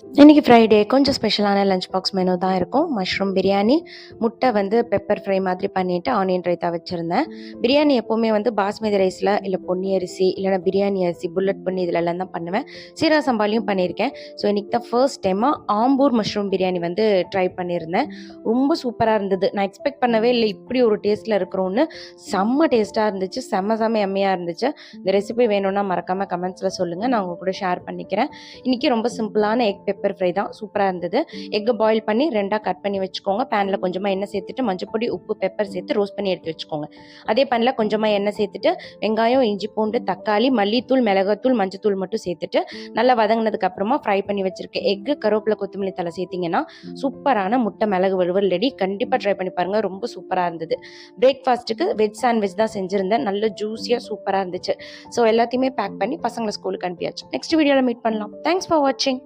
இன்னைக்கு ஃப்ரைடே கொஞ்சம் ஸ்பெஷலான லஞ்ச் பாக்ஸ் மெனு தான் இருக்கும். மஷ்ரூம் பிரியாணி, முட்டை வந்து பெப்பர் ஃப்ரை மாதிரி பண்ணிவிட்டு ஆனியன் ரைத்தா வச்சுருந்தேன். பிரியாணி எப்போவுமே வந்து பாஸ்மதி ரைஸில் இல்லை பொன்னி அரிசி இல்லைனா பிரியாணி அரிசி புல்லட் பண்ணி இதிலெல்லாம் தான் பண்ணுவேன். சீரக சம்பாலையும் பண்ணியிருக்கேன். ஸோ இன்றைக்கி தான் ஃபர்ஸ்ட் டைமாக ஆம்பூர் மஷ்ரூம் பிரியாணி வந்து ட்ரை பண்ணியிருந்தேன். ரொம்ப சூப்பராக இருந்தது. நான் எக்ஸ்பெக்ட் பண்ணவே இல்லை இப்படி ஒரு டேஸ்ட்டில் இருக்கிறோன்னு. செம்ம டேஸ்ட்டாக இருந்துச்சு, செம்ம எம்மையாக இருந்துச்சு. இந்த ரெசிபி வேணும்னா மறக்காமல் கமெண்ட்ஸில் சொல்லுங்கள், நான் உங்கள் கூட ஷேர் பண்ணிக்கிறேன். இன்றைக்கி ரொம்ப சிம்பிளான எக் பெப்பர் ஃப்ரை தான், சூப்பராக இருந்தது. எக்கு பாயில் பண்ணி 2ஆக கட் பண்ணி வச்சுக்கோங்க. பேனில் கொஞ்சமாக எண்ணெய் சேர்த்துட்டு மஞ்சப்பொடி உப்பு பெப்பர் சேர்த்து ரோஸ்ட் பண்ணி எடுத்து வச்சுக்கோங்க. அதே பேனில் கொஞ்சமாக எண்ணெய் சேர்த்துட்டு வெங்காயம் இஞ்சி பூண்டு தக்காளி மல்லித்தூள் மிளகாத்தூள் மஞ்சத்தூள் மட்டும் சேர்த்துட்டு நல்லா வதங்கினதுக்கு அப்புறமா ஃப்ரை பண்ணி வச்சிருக்கேன் எக்கு கருவேப்பிலை கொத்தமல்லி தலை சேர்த்திங்கன்னா சூப்பரான முட்டை மிளகு வறுவல் ரெடி. கண்டிப்பாக ட்ரை பண்ணி பாருங்கள், ரொம்ப சூப்பராக இருந்தது. பிரேக்ஃபாஸ்ட்டுக்கு வெஜ் சாண்ட்விச் தான் செஞ்சுருந்தேன், நல்ல ஜூஸியாக சூப்பராக இருந்துச்சு. ஸோ எல்லாத்தையுமே பேக் பண்ணி பசங்களை ஸ்கூலுக்கு அனுப்பியாச்சு. நெக்ஸ்ட் வீடியோவில் மீட் பண்ணலாம். தேங்க்ஸ் ஃபார் வாட்சிங்.